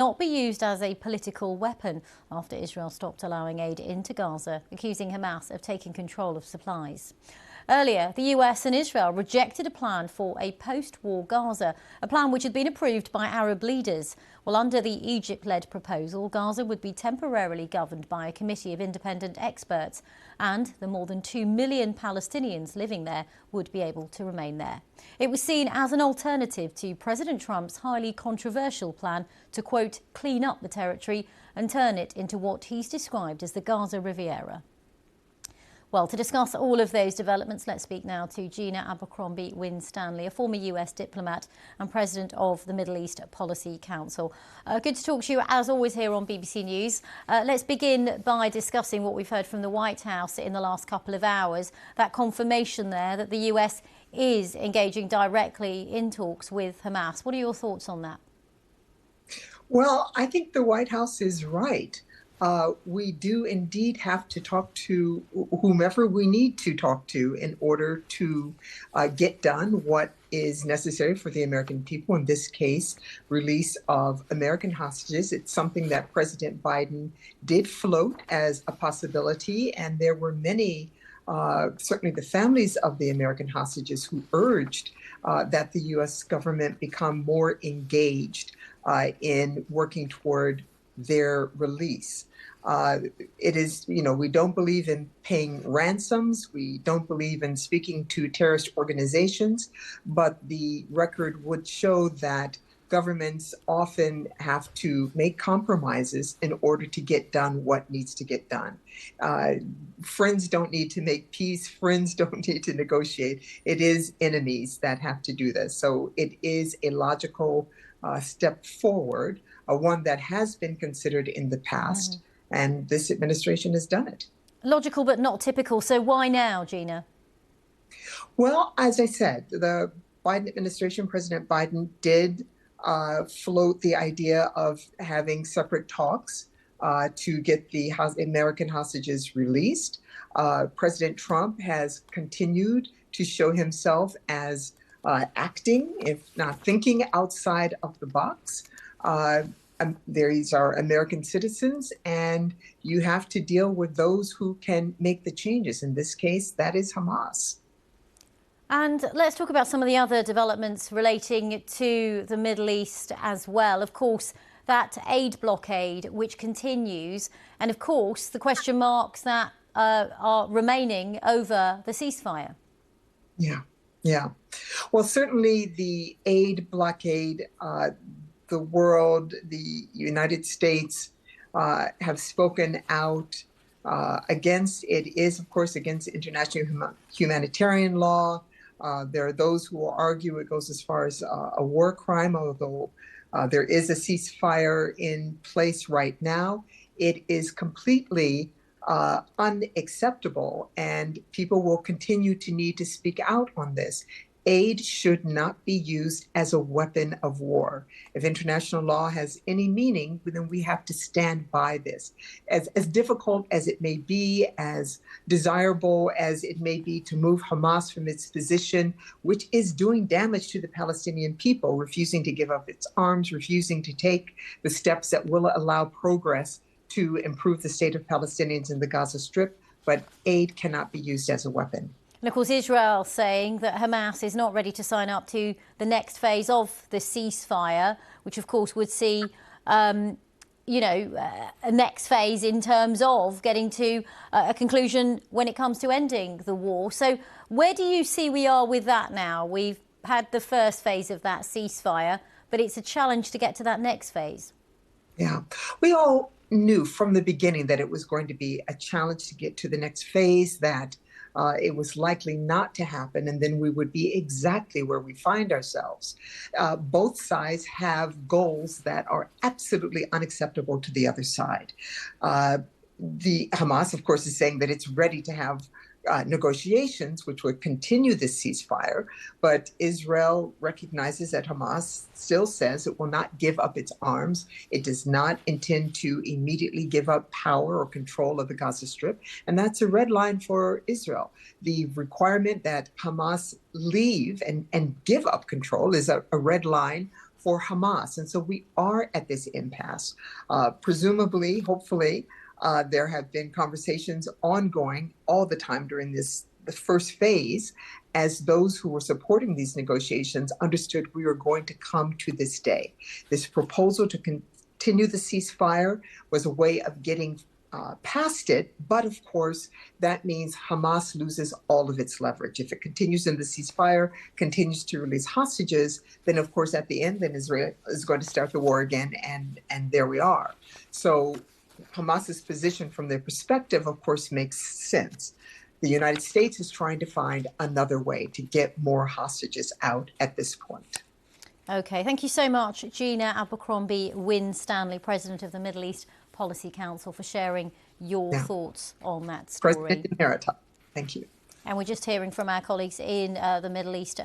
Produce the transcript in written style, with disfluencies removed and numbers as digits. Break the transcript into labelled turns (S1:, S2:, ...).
S1: not be used as a political weapon after Israel stopped allowing aid into Gaza, accusing Hamas of taking control of supplies. Earlier, the US and Israel rejected a plan for a post-war Gaza, a plan which had been approved by Arab leaders. Well, under the Egypt-led proposal, Gaza would be temporarily governed by a committee of independent experts, and the more than 2 million Palestinians living there would be able to remain there. It was seen as an alternative to President Trump's highly controversial plan to, quote, clean up the territory and turn it into what he's described as the Gaza Riviera. Well, to discuss all of those developments, let's speak now to Gina Abercrombie-Winstanley, a former US diplomat and president of the Middle East Policy Council. Good to talk to you, as always, here on BBC News. Let's begin by discussing what we've heard from the White House in the last couple of hours, that confirmation there that the US is engaging directly in talks with Hamas. What are your thoughts on that?
S2: Well, I think the White House is right. We do indeed have to talk to whomever we need to talk to in order to get done what is necessary for the American people, in this case, release of American hostages. It's something that President Biden did float as a possibility, and there were many, certainly the families of the American hostages, who urged that the U.S. government become more engaged in working toward their release. It is, we don't believe in paying ransoms. We don't believe in speaking to terrorist organizations, but the record would show that governments often have to make compromises in order to get done what needs to get done. Friends don't need to make peace. Friends don't need to negotiate. It is enemies that have to do this. So it is a logical step forward, one that has been considered in the past. And this administration has done it.
S1: Logical, but not typical. So why now, Gina?
S2: Well, as I said, the Biden administration, President Biden, did float the idea of having separate talks to get the American hostages released. President Trump has continued to show himself as acting, if not thinking, outside of the box. These are American citizens, and you have to deal with those who can make the changes. In this case, that is Hamas.
S1: And let's talk about some of the other developments relating to the Middle East as well. Of course, that aid blockade, which continues, and of course, the question marks that are remaining over the ceasefire.
S2: Yeah. Well, certainly the aid blockade, the world, the United States have spoken out against. It is, of course, against international humanitarian law. There are those who will argue it goes as far as a war crime, although there is a ceasefire in place right now. It is completely unacceptable, and people will continue to need to speak out on this. Aid should not be used as a weapon of war. If international law has any meaning, then we have to stand by this. As difficult as it may be, as desirable as it may be to move Hamas from its position, which is doing damage to the Palestinian people, refusing to give up its arms, refusing to take the steps that will allow progress to improve the state of Palestinians in the Gaza Strip, but aid cannot be used as a weapon.
S1: And of course, Israel saying that Hamas is not ready to sign up to the next phase of the ceasefire, which of course would see, a next phase in terms of getting to a conclusion when it comes to ending the war. So where do you see we are with that now? We've had the first phase of that ceasefire, but it's a challenge to get to that next phase.
S2: Yeah, we all knew from the beginning that it was going to be a challenge to get to the next phase, that it was likely not to happen, and then we would be exactly where we find ourselves. Both sides have goals that are absolutely unacceptable to the other side. The Hamas, of course, is saying that it's ready to have negotiations, which would continue this ceasefire. But Israel recognizes that Hamas still says it will not give up its arms. It does not intend to immediately give up power or control of the Gaza Strip. And that's a red line for Israel. The requirement that Hamas leave and give up control is a red line for Hamas. And so we are at this impasse. Presumably, hopefully, there have been conversations ongoing all the time during the first phase, as those who were supporting these negotiations understood we were going to come to this day. This proposal to continue the ceasefire was a way of getting past it, but of course, that means Hamas loses all of its leverage. If it continues in the ceasefire, continues to release hostages, then of course at the end, then Israel is going to start the war again, and there we are. So Hamas's position from their perspective, of course, makes sense. The United States is trying to find another way to get more hostages out at this point.
S1: Okay, thank you so much, Gina Abercrombie-Winstanley, President of the Middle East Policy Council, for sharing your thoughts on that story.
S2: President Emerita, thank you.
S1: And we're just hearing from our colleagues in the Middle East